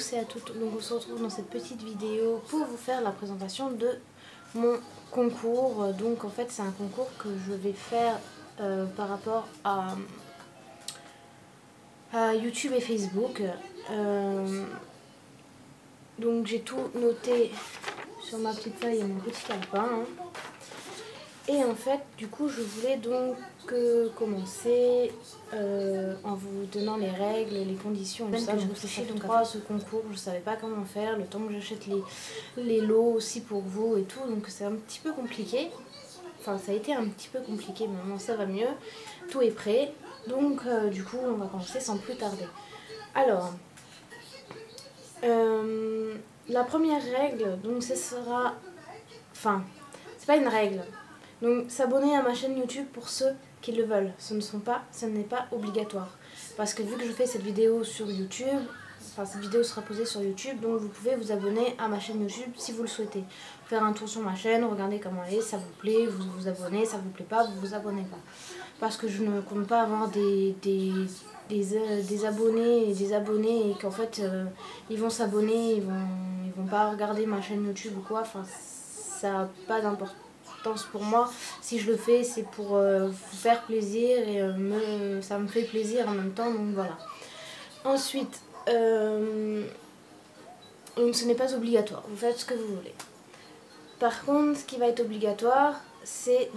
tous et à toutes, donc on se retrouve dans cette petite vidéo pour vous faire la présentation de mon concours. Donc en fait c'est un concours que je vais faire par rapport à YouTube et Facebook. Donc j'ai tout noté sur ma petite feuille et mon petit calepin. Et en fait, du coup, je voulais donc commencer en vous donnant les règles, les conditions et tout ça. Je réfléchis donc à ce concours, je ne savais pas comment faire, le temps que j'achète les lots aussi pour vous et tout. Donc c'est un petit peu compliqué. Enfin, ça a été un petit peu compliqué, mais maintenant ça va mieux. Tout est prêt. Donc du coup, on va commencer sans plus tarder. Alors, la première règle, donc ce sera... Enfin, c'est pas une règle. Donc s'abonner à ma chaîne YouTube pour ceux qui le veulent. Ce n'est pas obligatoire. Parce que vu que je fais cette vidéo sur YouTube, enfin cette vidéo sera posée sur YouTube, donc vous pouvez vous abonner à ma chaîne YouTube si vous le souhaitez. Faire un tour sur ma chaîne, regarder comment elle est, ça vous plaît, vous vous abonnez, ça vous plaît pas, vous vous abonnez pas. Parce que je ne compte pas avoir des abonnés et des abonnés et qu'en fait ils vont s'abonner, ils vont pas regarder ma chaîne YouTube ou quoi, enfin ça n'a pas d'importance pour moi. Si je le fais, c'est pour vous faire plaisir et ça me fait plaisir en même temps, donc voilà. Ensuite, donc ce n'est pas obligatoire, vous faites ce que vous voulez. Par contre, ce qui va être obligatoire, c'est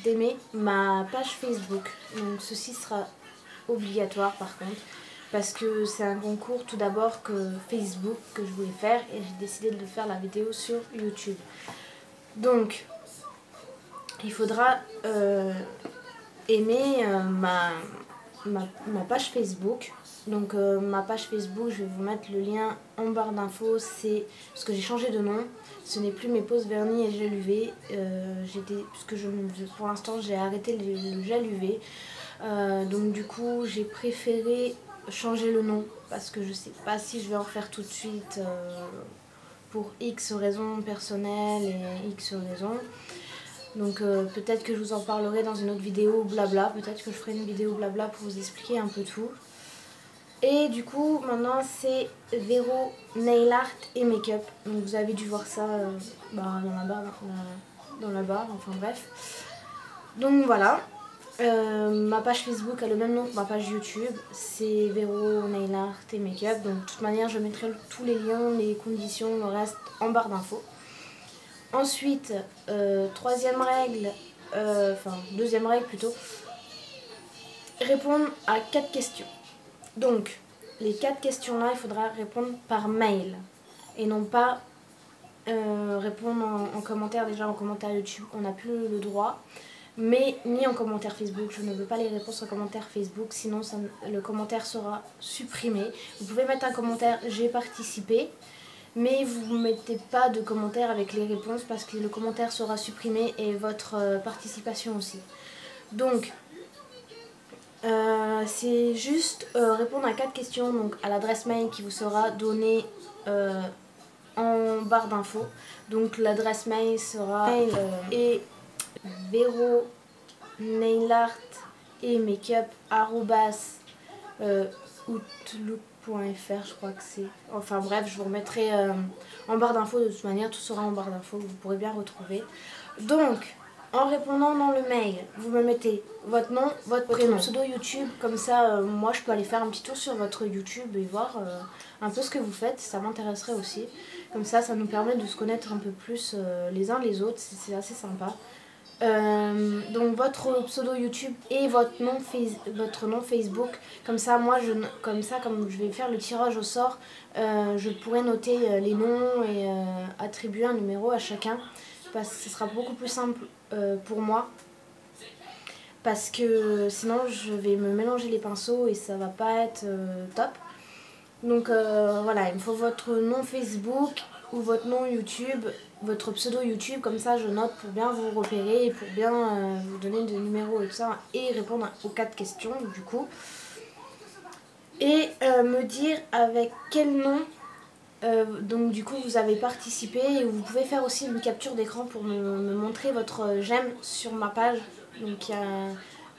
d'aimer ma page Facebook. Donc ceci sera obligatoire par contre, parce que c'est un concours tout d'abord que Facebook que je voulais faire et j'ai décidé de faire la vidéo sur YouTube. Donc il faudra aimer ma page Facebook. Donc ma page Facebook, je vais vous mettre le lien en barre d'infos. C'est parce que j'ai changé de nom. Ce n'est plus mes poses vernis et gel UV. Pour l'instant j'ai arrêté le gel UV. Donc du coup j'ai préféré changer le nom parce que je sais pas si je vais en faire tout de suite pour X raisons personnelles et X raisons. Donc peut-être que je vous en parlerai dans une autre vidéo blabla, peut-être que je ferai une vidéo blabla pour vous expliquer un peu tout. Et du coup maintenant c'est Véro Nail Art et Make-up. Donc vous avez dû voir ça dans la barre, enfin bref. Donc voilà, ma page Facebook a le même nom que ma page YouTube, c'est Véro Nail Art et Make-up. Donc de toute manière je mettrai tous les liens, les conditions, le reste en barre d'infos. Ensuite, deuxième règle plutôt, répondre à 4 questions. Donc, les 4 questions-là, il faudra répondre par mail et non pas répondre en commentaire. Déjà en commentaire YouTube, on n'a plus le droit, mais ni en commentaire Facebook. Je ne veux pas les réponses en commentaire Facebook, sinon le commentaire sera supprimé. Vous pouvez mettre un commentaire « J'ai participé ». Mais vous ne mettez pas de commentaire avec les réponses parce que le commentaire sera supprimé et votre participation aussi. Donc, c'est juste répondre à 4 questions, donc à l'adresse mail qui vous sera donnée en barre d'infos. Donc l'adresse mail sera et Véro Nail Art et Makeup outlook.fr, je crois que c'est. Enfin bref, je vous remettrai en barre d'infos. De toute manière, tout sera en barre d'infos, vous pourrez bien retrouver. Donc, en répondant dans le mail, vous me mettez votre nom, votre prénom, pseudo YouTube. Comme ça, moi, je peux aller faire un petit tour sur votre YouTube et voir un peu ce que vous faites. Ça m'intéresserait aussi. Comme ça nous permet de se connaître un peu plus les uns les autres. C'est assez sympa. Donc votre pseudo YouTube et votre nom Facebook, comme ça comme je vais faire le tirage au sort, je pourrai noter les noms et attribuer un numéro à chacun, parce que ce sera beaucoup plus simple pour moi, parce que sinon je vais me mélanger les pinceaux et ça va pas être top. Donc voilà, il me faut votre nom Facebook ou votre nom YouTube, votre pseudo YouTube, comme ça je note pour bien vous repérer et pour bien vous donner des numéros et tout ça, et répondre aux 4 questions du coup. Et me dire avec quel nom donc du coup vous avez participé, et vous pouvez faire aussi une capture d'écran pour me montrer votre j'aime sur ma page. Donc il y a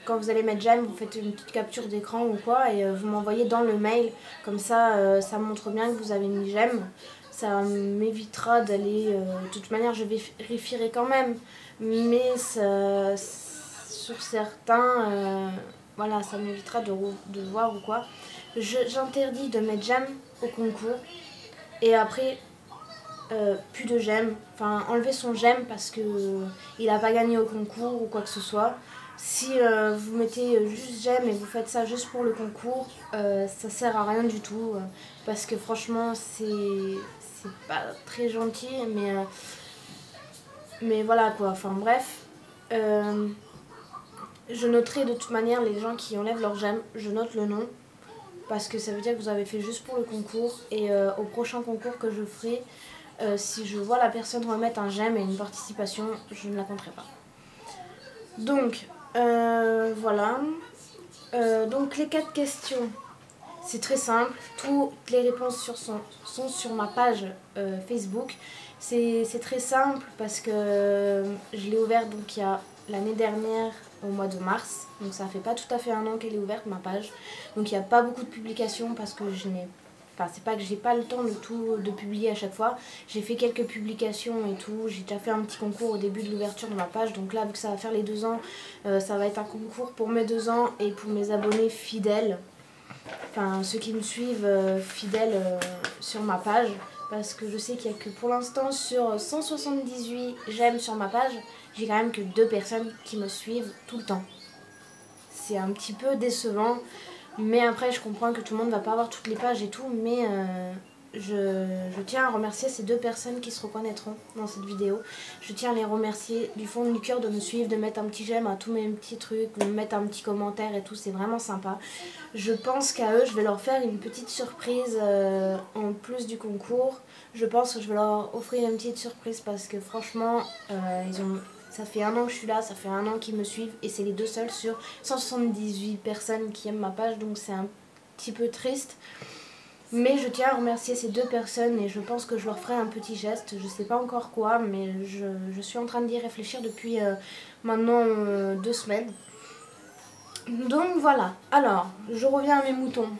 quand vous allez mettre j'aime, vous faites une petite capture d'écran ou quoi et vous m'envoyez dans le mail. Comme ça, ça montre bien que vous avez mis j'aime. Ça m'évitera d'aller... de toute manière, je vérifierai quand même. Mais ça, sur certains, voilà, ça m'évitera de voir ou quoi. J'interdis de mettre j'aime au concours. Et après, plus de j'aime. Enfin, enlever son j'aime parce que il n'a pas gagné au concours ou quoi que ce soit. Si vous mettez juste j'aime et vous faites ça juste pour le concours, ça sert à rien du tout. Parce que franchement, c'est pas très gentil. Mais voilà quoi. Enfin bref. Je noterai de toute manière les gens qui enlèvent leur j'aime. Je note le nom. Parce que ça veut dire que vous avez fait juste pour le concours. Et au prochain concours que je ferai, si je vois la personne remettre un j'aime et une participation, je ne la compterai pas. Donc, voilà. Donc les 4 questions, c'est très simple. Toutes les réponses sont sur ma page Facebook. C'est très simple parce que je l'ai ouverte donc il y a l'année dernière au mois de mars. Donc ça fait pas tout à fait un an qu'elle est ouverte ma page. Donc il n'y a pas beaucoup de publications parce que je n'ai... Enfin, c'est pas que j'ai pas le temps de publier à chaque fois. J'ai fait quelques publications et tout. J'ai déjà fait un petit concours au début de l'ouverture de ma page. Donc là, vu que ça va faire les 2 ans, ça va être un concours pour mes 2 ans et pour mes abonnés fidèles. Enfin, ceux qui me suivent fidèles sur ma page. Parce que je sais qu'il n'y a que pour l'instant sur 178 j'aime sur ma page, j'ai quand même que 2 personnes qui me suivent tout le temps. C'est un petit peu décevant. Mais après, je comprends que tout le monde ne va pas avoir toutes les pages et tout, mais je tiens à remercier ces 2 personnes qui se reconnaîtront dans cette vidéo. Je tiens à les remercier du fond du cœur de me suivre, de mettre un petit j'aime à tous mes petits trucs, de mettre un petit commentaire et tout, c'est vraiment sympa. Je pense qu'à eux, je vais leur faire une petite surprise en plus du concours. Je pense que je vais leur offrir une petite surprise parce que franchement, ça fait 1 an que je suis là, ça fait 1 an qu'ils me suivent et c'est les 2 seuls sur 178 personnes qui aiment ma page, donc c'est un petit peu triste. Mais je tiens à remercier ces 2 personnes et je pense que je leur ferai un petit geste, je sais pas encore quoi, mais je suis en train d'y réfléchir depuis maintenant 2 semaines. Donc voilà, alors je reviens à mes moutons.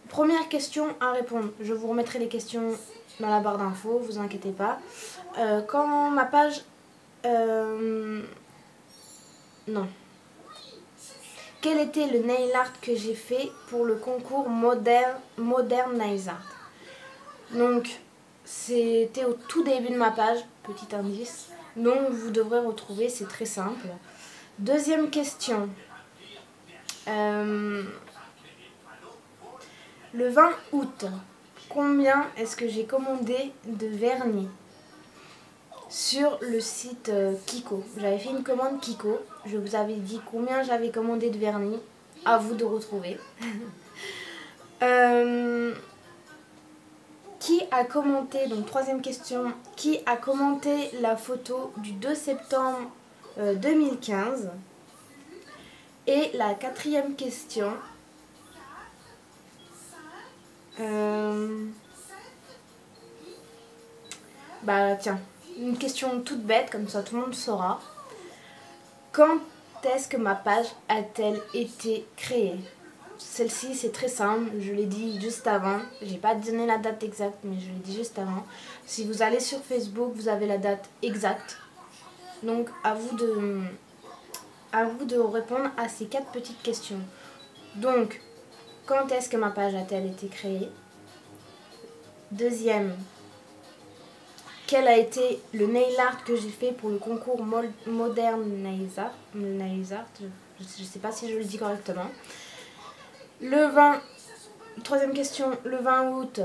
Première question à répondre, je vous remettrai les questions dans la barre d'infos, vous inquiétez pas. Quand ma page... non. Quel était le nail art que j'ai fait pour le concours Modern Nail Art? Donc, c'était au tout début de ma page, petit indice. Donc, vous devrez retrouver, c'est très simple. Deuxième question. Le 20 août, combien est-ce que j'ai commandé de vernis sur le site Kiko? J'avais fait une commande Kiko. Je vous avais dit combien j'avais commandé de vernis. À vous de retrouver. Qui a commenté, donc 3e question, qui a commenté la photo du 2 septembre 2015? Et la 4e question, bah tiens, une question toute bête, comme ça tout le monde saura. Quand est-ce que ma page a-t-elle été créée? Celle-ci, c'est très simple, je l'ai dit juste avant. J'ai pas donné la date exacte, mais je l'ai dit juste avant. Si vous allez sur Facebook, vous avez la date exacte. Donc, à vous de répondre à ces 4 petites questions. Donc, quand est-ce que ma page a-t-elle été créée? Deuxième, quel a été le nail art que j'ai fait pour le concours Modern Nail Art? Je ne sais pas si je le dis correctement. Troisième question, le 20 août,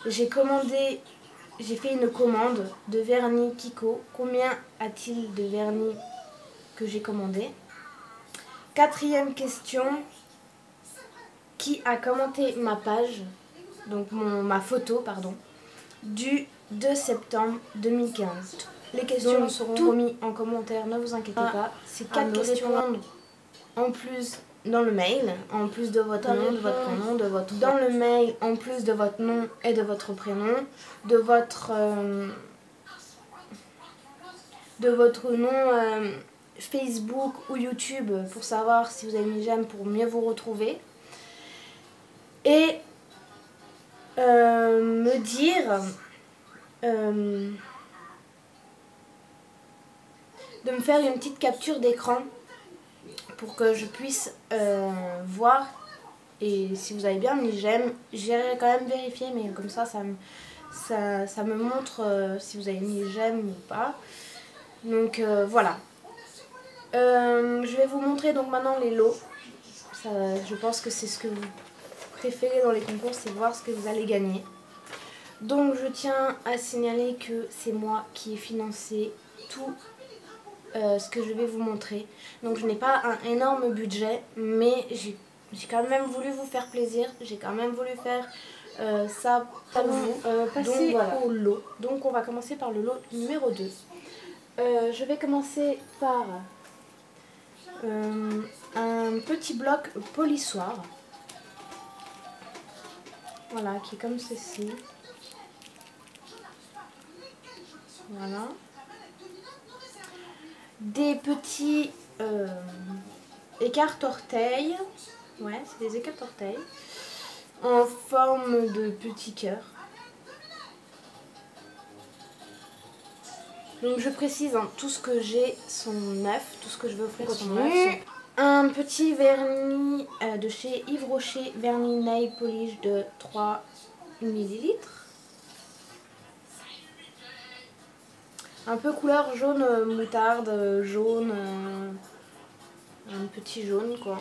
j'ai fait une commande de vernis Kiko. Combien a-t-il de vernis que j'ai commandé? 4e question, qui a commenté ma page, donc ma photo, pardon, du 2 septembre 2015. Les questions seront remises en commentaire, ne vous inquiétez pas. Ces 4 questions en plus dans le mail, en plus de votre nom, de votre prénom, dans le mail, en plus de votre nom et de votre prénom, de votre de votre nom Facebook ou YouTube pour savoir si vous avez mis j'aime pour mieux vous retrouver. Et me dire de me faire une petite capture d'écran pour que je puisse voir. Et si vous avez bien mis j'aime, j'irai quand même vérifier, mais comme ça, ça me montre si vous avez mis j'aime ou pas. Donc voilà. Je vais vous montrer donc maintenant les lots. Je pense que c'est ce que vous préférez dans les concours, c'est voir ce que vous allez gagner. Donc je tiens à signaler que c'est moi qui ai financé tout ce que je vais vous montrer. Donc je n'ai pas un énorme budget, mais j'ai quand même voulu vous faire plaisir. J'ai quand même voulu faire ça pour vous. Passer voilà. Au lot. Donc on va commencer par le lot numéro 2. Je vais commencer par un petit bloc polissoir. Voilà, qui est comme ceci. Voilà. Des petits écarts-orteils. Ouais, c'est des écarts-orteils. En forme de petits cœurs. Donc je précise, hein, tout ce que j'ai sont neufs. Tout ce que je veux offrir sont neufs. Un petit vernis de chez Yves Rocher, vernis nail polish de 3 ml. Un peu couleur jaune moutarde, jaune, un petit jaune quoi.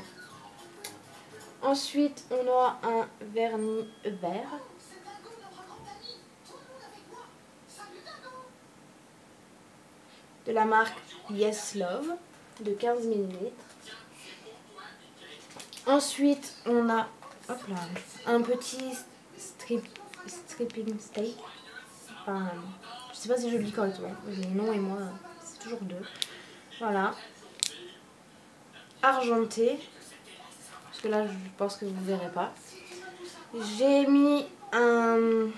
Ensuite, on aura un vernis vert. De la marque Yes Love, de 15 ml. Ensuite, on a hop là, un petit stripping steak. Enfin, je sais pas si je le dis correctement. Les noms et moi, c'est toujours deux. Voilà. Argenté. Parce que là, je pense que vous ne verrez pas. J'ai mis un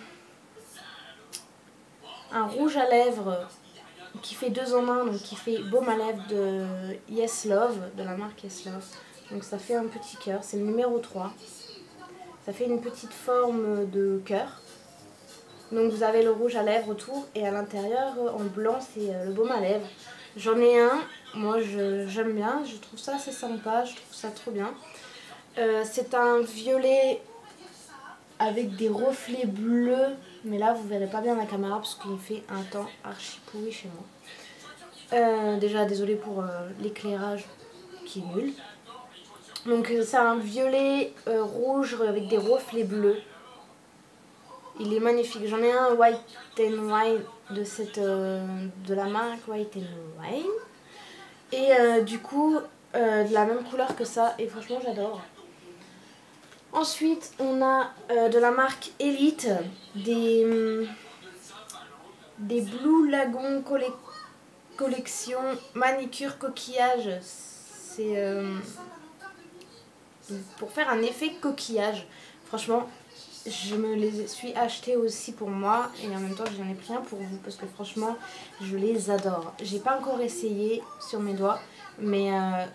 rouge à lèvres qui fait 2 en 1, donc qui fait baume à lèvres de Yes Love, de la marque Yes Love. Donc ça fait un petit cœur, c'est le numéro 3. Ça fait une petite forme de cœur. Donc vous avez le rouge à lèvres autour et à l'intérieur en blanc c'est le baume à lèvres. J'en ai un, moi j'aime bien, je trouve ça assez sympa, je trouve ça trop bien. C'est un violet avec des reflets bleus, mais là vous verrez pas bien la caméra parce qu'il fait un temps archi pourri chez moi. Déjà désolée pour l'éclairage qui est nul. Donc c'est un violet rouge avec des reflets bleus. Il est magnifique. J'en ai un White and Wine de la marque White and Wine. Et du coup, de la même couleur que ça. Et franchement, j'adore. Ensuite, on a de la marque Elite des Blue Lagoon collection manicure coquillage. C'est pour faire un effet coquillage. Franchement, je me les suis achetés aussi pour moi et en même temps j'en ai pris un pour vous parce que franchement je les adore. J'ai pas encore essayé sur mes doigts, mais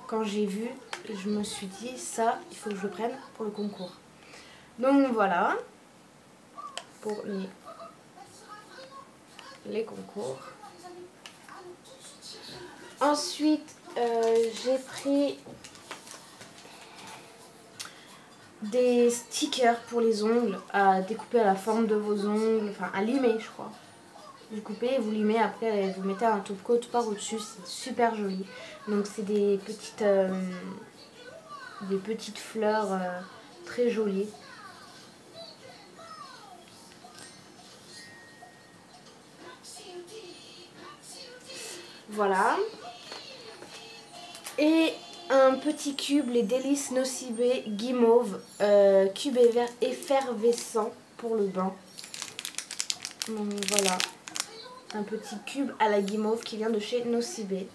quand j'ai vu, je me suis dit ça, il faut que je le prenne pour le concours. Donc voilà pour les concours. Ensuite j'ai pris des stickers pour les ongles à découper à la forme de vos ongles, enfin à limer je crois. Vous coupez, vous limez, après vous mettez un top coat par au-dessus, c'est super joli. Donc c'est des petites fleurs très jolies. Voilà. Et un petit cube, les délices nocibé guimauve, cube effervescent pour le bain. Donc voilà, un petit cube à la guimauve qui vient de chez Nocibé.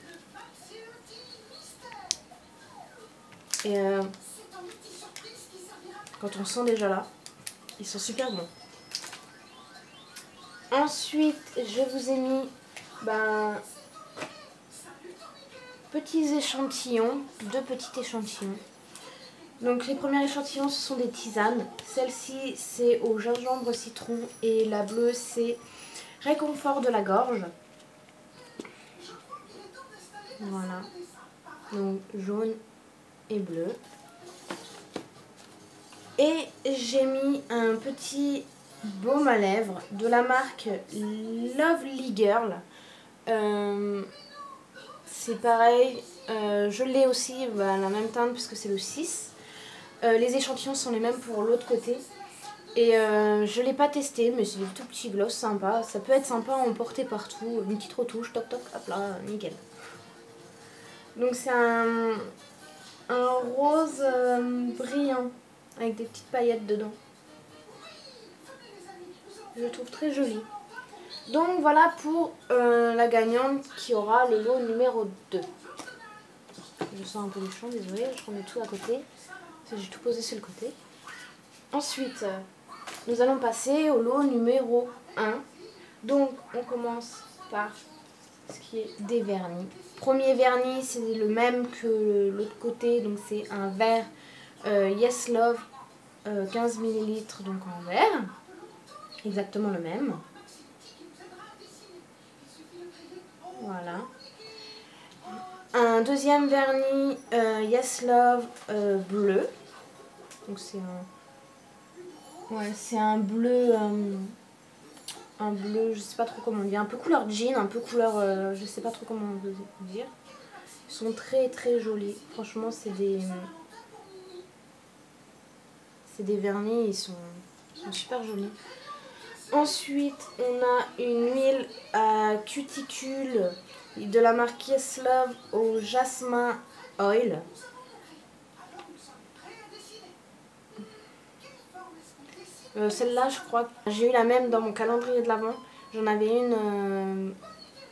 Et quand on sent déjà là, ils sont super bons. Ensuite, je vous ai mis petits échantillons, 2 petits échantillons. Donc les premiers échantillons ce sont des tisanes. Celle-ci c'est au gingembre citron et la bleue c'est réconfort de la gorge. Voilà. Donc jaune et bleu. Et j'ai mis un petit baume à lèvres de la marque Lovely Girl. C'est pareil, je l'ai aussi à la même teinte puisque c'est le 6. Les échantillons sont les mêmes pour l'autre côté. Et je ne l'ai pas testé, mais c'est des tout petits gloss sympa. Ça peut être sympa à emporter partout. Une petite retouche, toc toc, hop là, nickel. Donc c'est un rose brillant avec des petites paillettes dedans. Je le trouve très joli. Donc voilà pour la gagnante qui aura le lot numéro 2. Je sens un peu le champ, désolé, je remets tout à côté. J'ai tout posé sur le côté. Ensuite, nous allons passer au lot numéro 1. Donc on commence par ce qui est des vernis. Premier vernis, c'est le même que l'autre côté, donc c'est un verre Yes Love 15 ml donc en verre. Exactement le même. Voilà. Un deuxième vernis Yes Love bleu. Donc c'est un, ouais, c'est un bleu, je sais pas trop comment on dit, un peu couleur jean, un peu couleur, je sais pas trop comment on veut dire. Ils sont très très jolis. Franchement, c'est des vernis, ils sont super jolis. Ensuite, on a une huile à cuticule de la marque Yes Love au jasmin oil. Celle-là, je crois que j'ai eu la même dans mon calendrier de l'Avent. J'en avais une,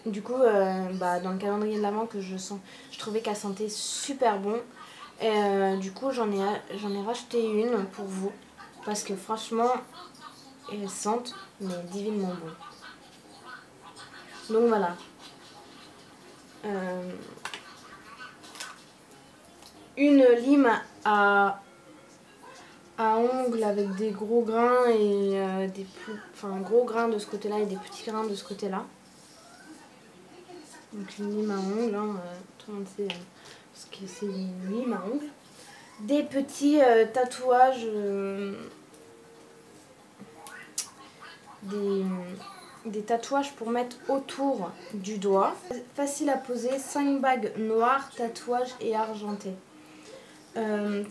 du coup, dans le calendrier de l'Avent que je trouvais qu'elle sentait super bon. Et du coup, j'en ai racheté une pour vous. Parce que franchement, elles sentent mais divinement bon. Donc voilà. Une lime à ongles avec des gros grains et gros grains de ce côté-là et des petits grains de ce côté-là. Donc une lime à ongles, hein, tout le monde sait ce que c'est une lime à ongles. Des petits tatouages, des tatouages pour mettre autour du doigt. Facile à poser, 5 bagues noires, tatouages et argentées.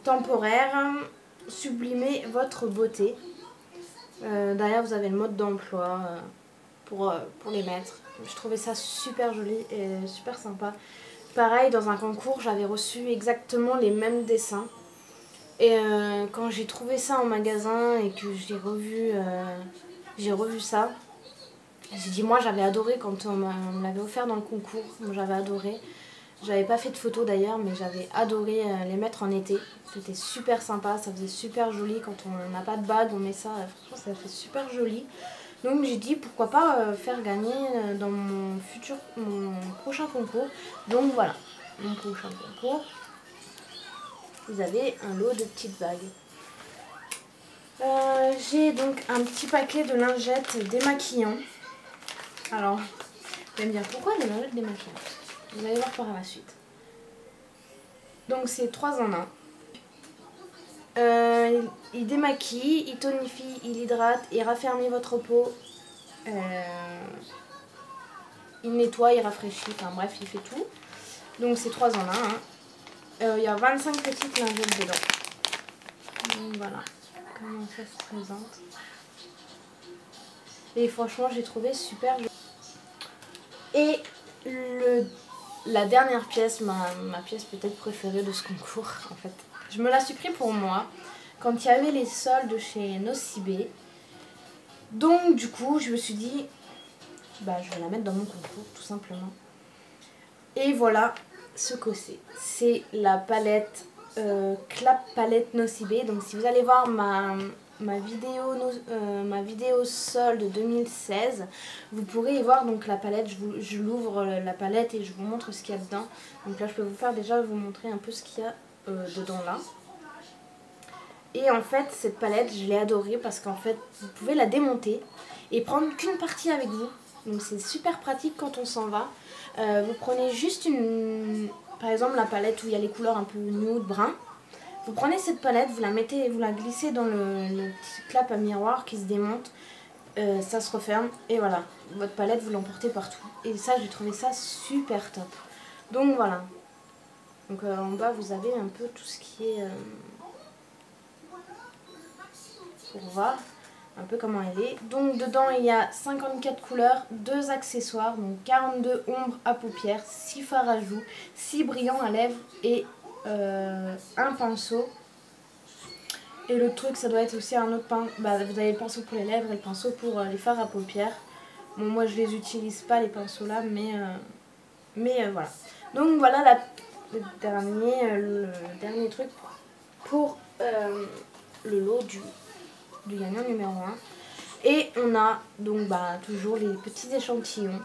Temporaire, sublimez votre beauté. Derrière vous avez le mode d'emploi pour les mettre. Je trouvais ça super joli et super sympa. Pareil, dans un concours j'avais reçu exactement les mêmes dessins. Et quand j'ai trouvé ça en magasin et que j'ai revu ça, j'ai dit moi j'avais adoré quand on me l'avait offert dans le concours. Moi j'avais adoré. J'avais pas fait de photos d'ailleurs, mais j'avais adoré les mettre en été. C'était super sympa, ça faisait super joli quand on n'a pas de bague, on met ça, franchement ça fait super joli. Donc j'ai dit pourquoi pas faire gagner dans mon prochain concours. Donc voilà, mon prochain concours, vous avez un lot de petites bagues. J'ai donc un petit paquet de lingettes démaquillants. Alors, vous allez me dire pourquoi des lingettes démaquillantes? Vous allez voir par la suite. Donc c'est 3 en 1. Il démaquille, il tonifie, il hydrate, il raffermit votre peau. Il nettoie, il rafraîchit, enfin bref, il fait tout. Donc c'est 3 en 1. Il y a 25 petites lingettes dedans. Donc voilà comment ça se présente. Et franchement, j'ai trouvé super joli. Et la dernière pièce, ma pièce peut-être préférée de ce concours, en fait. Je me la suis pris pour moi, quand il y avait les soldes chez Nocibé. Donc du coup, je me suis dit, je vais la mettre dans mon concours, tout simplement. Et voilà ce que c'est. C'est la palette Clap Palette Nocibé. Donc si vous allez voir ma ma vidéo solde 2016, vous pourrez y voir donc la palette. Je l'ouvre la palette et je vous montre ce qu'il y a dedans. Donc là je peux vous montrer un peu ce qu'il y a dedans là. Et en fait cette palette je l'ai adorée parce qu'en fait vous pouvez la démonter et prendre qu'une partie avec vous. Donc c'est super pratique quand on s'en va. Vous prenez juste par exemple la palette où il y a les couleurs un peu nude, brun. Vous prenez cette palette, vous la glissez dans le petit clap à miroir qui se démonte. Ça se referme et voilà, votre palette vous l'emportez partout. Et ça j'ai trouvé ça super top. Donc voilà. Donc en bas vous avez un peu tout ce qui est... pour voir un peu comment elle est. Donc dedans il y a 54 couleurs, 2 accessoires, donc 42 ombres à paupières, 6 fards à joues, 6 brillants à lèvres et un pinceau. Et le truc ça doit être aussi un autre pinceau, vous avez le pinceau pour les lèvres et le pinceau pour les fards à paupières. Bon moi je les utilise pas les pinceaux là mais voilà. Donc voilà le dernier truc pour le lot du gagnant numéro 1. Et on a donc toujours les petits échantillons.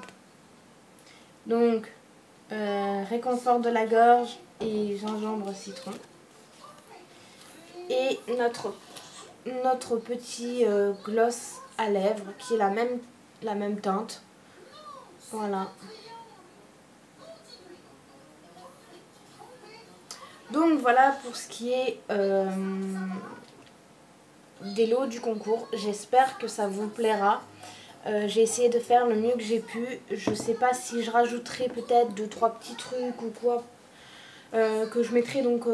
Donc réconfort de la gorge et gingembre citron. Et notre petit gloss à lèvres qui est la même teinte. Voilà. Donc voilà pour ce qui est des lots du concours. J'espère que ça vous plaira. J'ai essayé de faire le mieux que j'ai pu. Je sais pas si je rajouterai peut-être 2-3 petits trucs ou quoi. Que je mettrai donc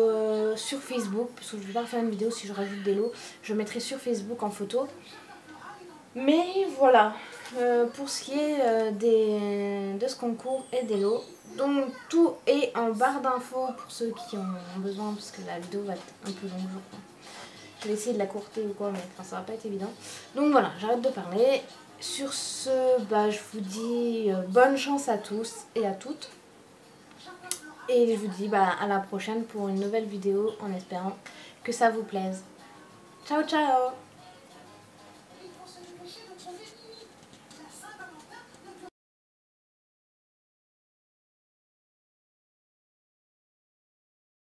sur Facebook. Parce que je vais pas faire une vidéo si je rajoute des lots. Je mettrai sur Facebook en photo. Mais voilà. Pour ce qui est de ce concours et des lots. Donc tout est en barre d'infos pour ceux qui ont besoin. Parce que la vidéo va être un peu longue je crois. Je vais essayer de la courter ou quoi, mais ça va pas être évident. Donc voilà, j'arrête de parler. Sur ce, je vous dis bonne chance à tous et à toutes. Et je vous dis à la prochaine pour une nouvelle vidéo en espérant que ça vous plaise. Ciao ciao!